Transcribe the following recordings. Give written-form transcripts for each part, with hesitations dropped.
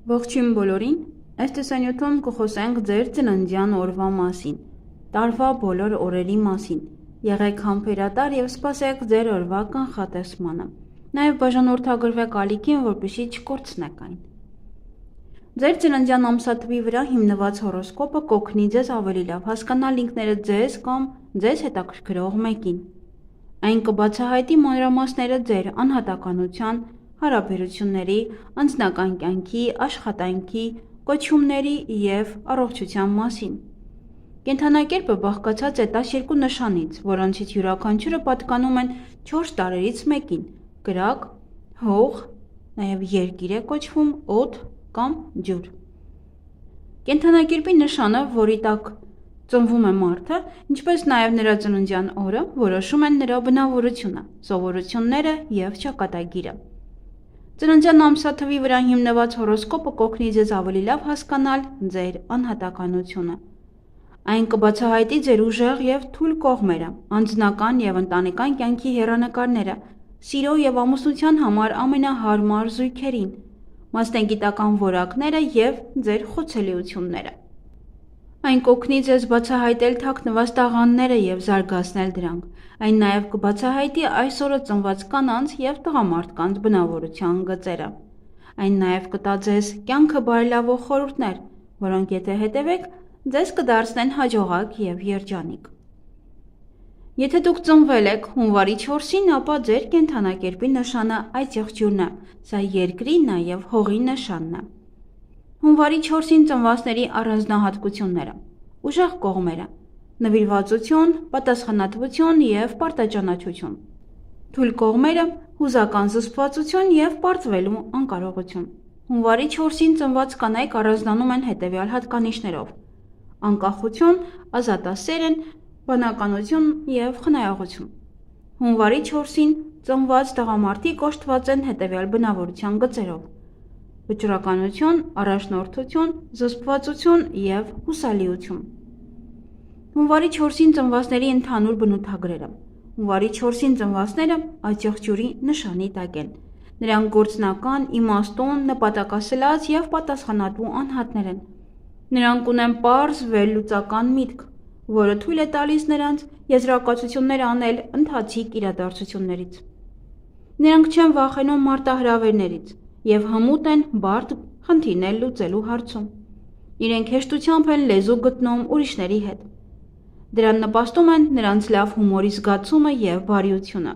Ողջույն բոլորին, այս տեսանյութում կխոսենք ձեր ծննդյան օրվա մասին, տարվա բոլոր օրերի մասին, եղեք համբերատար և սպասեք ձեր օրվա կանխատեսմանը, նաև բաժանորդագրվեք ալիքին, որպեսզի չկորցնեք այն։ Ձեր ծննդյան ամսաթվի վրա հիմնված հորոսկոպը կօգնի ձեզ ավելի լավ հասկանալ ինքներդ ձեզ կամ ձեզ հետաքրքրող մեկին։ Այն կբացահայտի մանրամասները ձեր անհատականության, հարաբերությունների, անձնական կյանքի, աշխատանքի, կոչումների և առողջության մասին։ Կենդանակերպը բաղկացած է 12 նշանից, որոնցից յուրաքանչյուրը պատկանում են 4 տարրերից մեկին՝ կրակ, հող, նաև երկիր է կոչվում, օդ կամ ջուր։ Կենդանակերպի նշանը, որի տակ ծնվում է մարդը, ինչպես նաև նրա ծննդյան օրը, որոշում են նրա բնավորությունը, սովորությունները և ճակատագիրը։ Ծննդյան ամսաթվի վրա հիմնված հորոսկոպը կօգնի ձեզ ավելի լավ հասկանալ ձեր անհատականությունը։ Այն կբացահայտի ձեր ուժեղ և թույլ կողմերը, անձնական և ընտանեկան կյանքի հեռանկարները, սիրո և ամուսնության համար ամենահարմար զույգերին, մասնագիտական որակները և ձեր խոցելիությունները։ Այն կօգնի ձեզ բացահայտել թաքնված տաղանդները և զարգացնել դրանք։ Այն նաև կբացահայտի այս օրը ծնված կանանց և տղամարդկանց բնավորության գծերը։ Այն նաև կտա ձեզ կյանքը բարելավող խորհուրդներ, որոնք եթե հետևեք, ձեզ կդարձնեն հաջողակ և երջանիկ։ Եթե դուք ծնվել եք հունվարի 4-ին, ապա ձեր կենդանակերպի նշանը այս եղջյուրն է, սա երկրի նաև հողի նշանն է։ Հունվարի 4-ին ծնվածների առանձնահատկությունները՝ ուժեղ կողմերը, նվիրվածություն, պատասխանատվություն և պարտաճանաչություն, թույլ կողմերը՝ հուզական զսպվածություն և պարտվելու անկարողություն։ Հունվարի 4-ին ծնված կանայք առանձնանում են հետևյալ հատկանիշներով՝ անկախություն, ազատասեր են, բանականություն և խնայողություն։ Հունվարի 4-ին ծնված տղամարդիկ օժտված են հետևյալ բնավորության գծերով՝ վճռականություն, առաջնորդություն, զսպվածություն և հուսալիություն։ Հունվարի 4-ին ծնվածների ընդհանուր բնութագրերը։ Հունվարի 4-ին ծնվածները այս եղջյուրի նշանի տակ են։ Նրանք գործնական, իմաստուն, նպատակասլաց և պատասխանատու անհատներ են։ Նրանք ունեն պարզ, վերլուծական միտք, որը թույլ է տալիս նրանց եզրակացություններ անել ընթացիկ իրադարձություններից։ Նրանք չեն վախենում մարտահրավերներից և հմուտ են բարդ խնդիրներ լուծելու հարցում։ Իրենք հեշտությամբ են լեզու գտնում ուրիշների հետ։ Դրան նպաստում են նրանց լավ հումորի զգացումը և բարիությունը։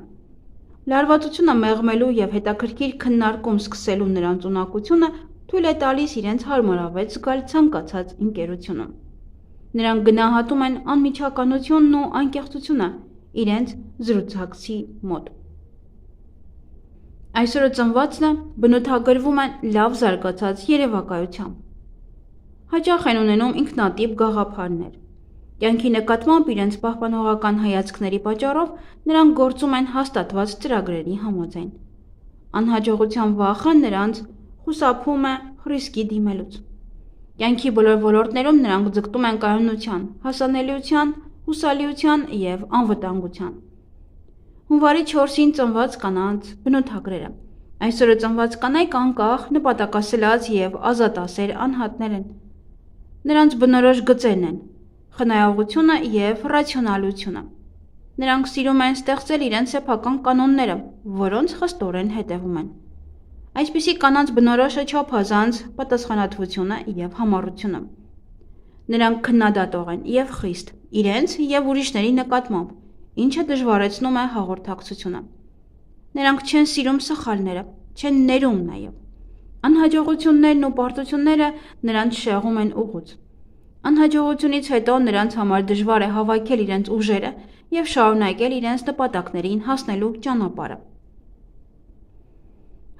Լարվածությունը մեղմելու և հետաքրքիր քննարկում սկսելու նրանց ունակությունը թույլ է տալիս իրենց հարմարավետ զգալ ցանկացած ընկերությունում։ Նրանք գնահատում են անմիջականությունն ու անկեղծությունը իրենց զրուցակցի մոտ։ Այսօրը ծնվածները բնութագրվում են լավ զարգացած երևակայությամբ։ Հաճախ են ունենում ինքնատիպ գաղափարներ։ Կյանքի նկատմամբ իրենց պահպանողական հայացքների պատճառով նրանք գործում են հաստատված ծրագրերի համաձայն։ Անհաջողության վախը նրանց խուսափում է ռիսկի դիմելուց։ Կյանքի բոլոր ոլորտներում նրանք ձգտում են կայունության, հասանելիության, հուսալիության և անվտանգության։ Հունվարի 4-ին ծնված կանանց բնութագրերը։ Այսօրը ծնված կանայք անկախ, նպատակասլաց և ազատասեր անհատներ են։ Նրանց բնորոշ գծերն են խնայողությունը և ռացիոնալությունը։ Նրանք սիրում են ստեղծել իրենց սեփական կանոնները, որոնց խստորեն հետևում են։ Այսպիսի կանանց բնորոշ է չափազանց պատասխանատվությունը և համառությունը։ Նրանք քննադատող են և խիստ իրենց և ուրիշների նկատմամբ, ինչը դժվարացնում է հաղորդակցությունը։ Նրանք չեն սիրում սխալները, չեն ներում նաև։ Անհաջողություններն ու պարտությունները նրանց շեղում են ուղուց։ Անհաջողությունից հետո նրանց համար դժվար է հավաքել իրենց ուժերը և շարունակել իրենց նպատակներին հասնելու ճանապարհը։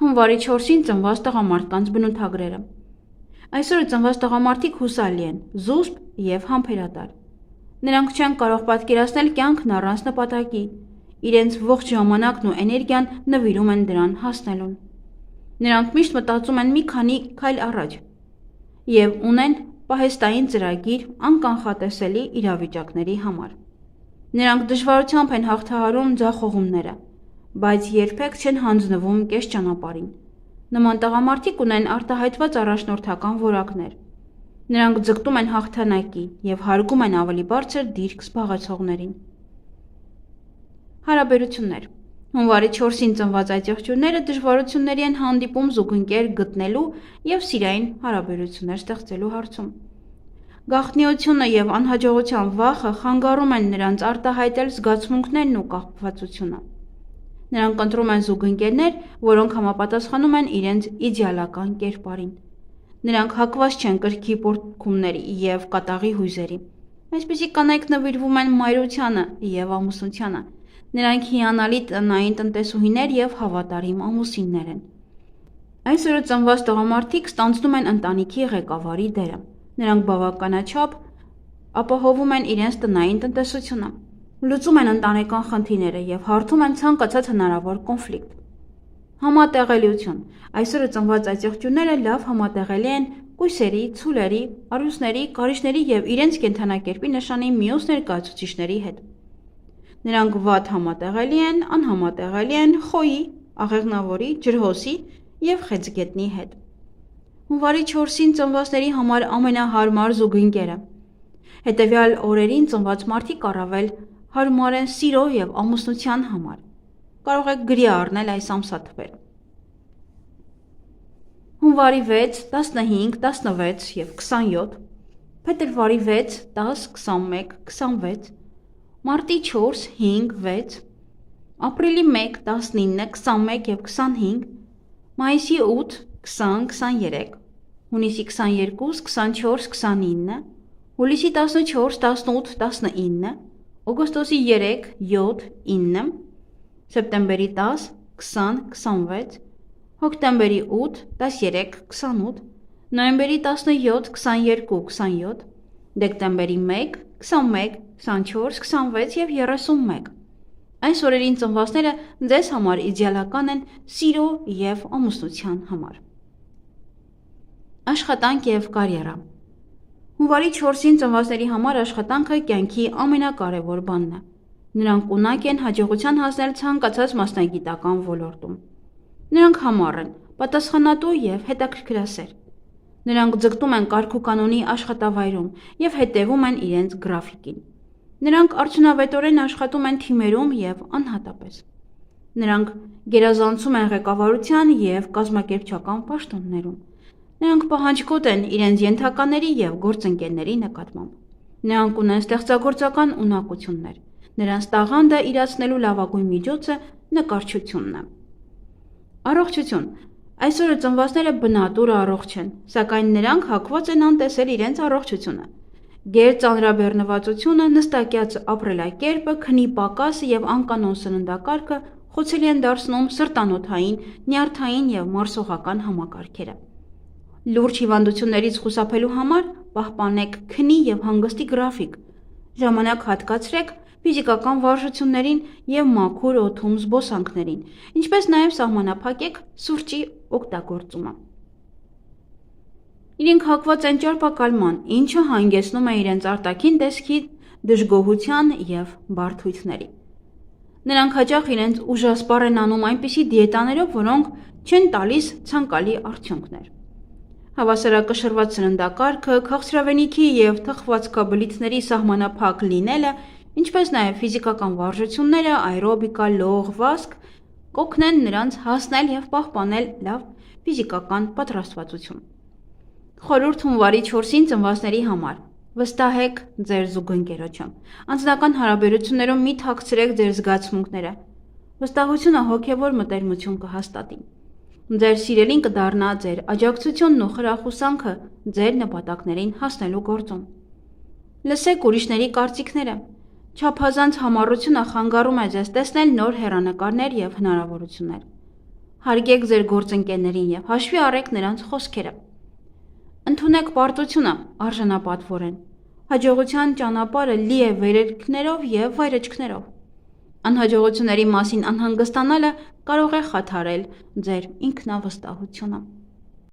Հունվարի 4-ին ծնված տղամարդկանց բնութագրերը։ Այսօրը ծնված տղամարդիկ հուսալի են, զուսպ և համբերատար։ Նրանք չեն կարող պատկերացնել կյանքն առանց նպատակի։ Իրենց ողջ ժամանակն ու էներգիան նվիրում են դրան հասնելուն։ Նրանք միշտ մտածում են մի քանի քայլ առաջ և ունեն պահեստային ծրագիր անկանխատեսելի իրավիճակների համար։ Նրանք դժվարությամբ են հաղթահարում ձախողումները, բայց երբեք չեն հանձնվում կես ճանապարհին։ Նման տղամարդիկ ունեն արտահայտված առաջնորդական որակներ։ Նրանք ձգտում են հաղթանակի և հարգում են ավելի բարձր դիրք զբաղեցողներին։ Հարաբերություններ։ Հունվարի 4-ին ծնված այդ եղջյուրները դժվարությունների են հանդիպում զուգընկեր գտնելու և սիրային հարաբերություններ ստեղծելու հարցում։ Գաղտնիությունը և անհաջողության վախը խանգարում են նրանց արտահայտել զգացմունքներն ու կապվածությունը։ Նրանք ընտրում են զուգընկերներ, որոնք համապատասխանում են իրենց իդեալական կերպարին։ Նրանք հակված չեն կրքի պոռթկումների և կատաղի հույզերի։ Այսպիսի կանայք նվիրվում են մայրությանը և ամուսնությանը։ Նրանք հիանալի տնային տնտեսուհիներ և հավատարիմ ամուսիններ են։ Այսօրը ծնված տղամարդիկ ստանձնում են ընտանիքի ղեկավարի դերը։ Նրանք բավականաչափ ապահովում են իրենց տնային տնտեսությունը, լուծում են ընտանեկան խնդիրները և հարթում են ցանկացած հնարավոր կոնֆլիկտ։ Համատեղելիություն։ Այսօրը ծնված այդ եղջյուրները լավ համատեղելի են կույսերի, ցուլերի, առյուծների, կարիճների և իրենց կենդանակերպի նշանի մյուս ներկայացուցիչների հետ։ Նրանք վատ համատեղելի են, անհամատեղելի են խոյի, աղեղնավորի, ջրհոսի և խեցգետնի հետ։ Հունվարի 4-ին ծնվածների համար ամենահարմար զուգընկերը։ Հետևյալ օրերին ծնված մարդիկ առավել հարմար են սիրո և ամուսնության համար։ Կարող եք գրի առնել այս ամսաթվերը։ Հունվարի 6, 15, 16 և 27, փետրվարի 6, 10, 21, 26, մարտի 4, 5, 6, ապրիլի 1, 19, 21 և 25, մայիսի 8, 20, 23, հունիսի 22, 24, 29, հուլիսի 14, 18, 19, օգոստոսի 3, 7, 9, սեպտեմբերի 10, 20, 26, հոկտեմբերի 8, 13, 28, նոյեմբերի 17, 22, 27, դեկտեմբերի 1, 21, 24, 26 և 31։ Այս օրերին ծնվածները ձեզ համար իդեալական են սիրո և ամուսնության համար։ Աշխատանք և կարիերա։ Հունվարի 4-ին ծնվածների համար աշխատանքը կյանքի ամենակարևոր բանն է։ Նրանք ունակ են հաջողության հասնել ցանկացած մասնագիտական ոլորտում։ Նրանք համառ են, պատասխանատու և հետաքրքրասեր։ Նրանք ձգտում են կարգուկանոնի աշխատավայրում և հետևում են իրենց գրաֆիկին։ Նրանք արդյունավետորեն աշխատում են թիմերում և անհատապես։ Նրանք գերազանցում են ղեկավարության և կազմակերպչական պաշտոններում։ Նրանք պահանջկոտ են իրենց ենթակաների և գործընկերների նկատմամբ։ Նրանք ունեն ստեղծագործական ունակություններ։ Նրանց տաղանդը իրացնելու լավագույն միջոցը նկարչությունն է։ Առողջություն։ Այսօրը ծնվածները բնատուր առողջ են, սակայն նրանք հակված են անտեսել իրենց առողջությունը։ Գերծանրաբեռնվածությունը, նստակյաց ապրելակերպը, քնի պակասը և անկանոն սննդակարգը խոցելի են դարձնում սրտանոթային, նյարդային և մարսողական համակարգերը։ Լուրջ հիվանդություններից խուսափելու համար պահպանեք քնի և հանգստի գրաֆիկ։ Ժամանակ հատկացրեք ֆիզիկական վարժություններին և մաքուր օդում զբոսանքներին, ինչպես նաև սահմանափակեք սուրճի օգտագործումը։ Իրենք հակված են ճարպակալման, ինչը հանգեցնում է իրենց արտաքին տեսքի դժգոհության և բարդությունների։ Նրանք հաճախ իրենց ուժասպառ են անում այնպիսի դիետաներով, որոնք չեն տալիս ցանկալի արդյունքներ։ Հավասարակշռված սննդակարգը, քաղցրավենիքի և թխվածքաբլիթների սահմանափակ լինելը, ինչպես նաև ֆիզիկական վարժությունները, աերոբիկա, լող, վազք կօգնեն նրանց հասնել և պահպանել լավ ֆիզիկական պատրաստվածություն։ Խորհուրդ հունվարի 4-ին ծնվածների համար։ Վստահեք ձեր զուգընկերոջը։ Անձնական հարաբերություններում մի թաքցրեք ձեր զգացմունքները։ Վստահությունը հոգևոր մտերմություն կհաստատի։ Ձեր սիրելին կդառնա ձեր աջակցությունն ու խրախուսանքը ձեր նպատակներին հասնելու գործում։ Լսեք ուրիշների կարծիքները։ Չափազանց համառությունը խանգարում է ձեզ տեսնել նոր հեռանկարներ և հնարավորություններ։ Հարգեք ձեր գործընկերներին և հաշվի առեք նրանց խոսքերը։ Ընդունեք պարտությունը արժանապատվորեն։ Հաջողության ճանապարհը լի է վերելքներով և վայրէջքներով։ Անհաջողությունների մասին անհանգստանալը կարող է խաթարել ձեր ինքնավստահությունը։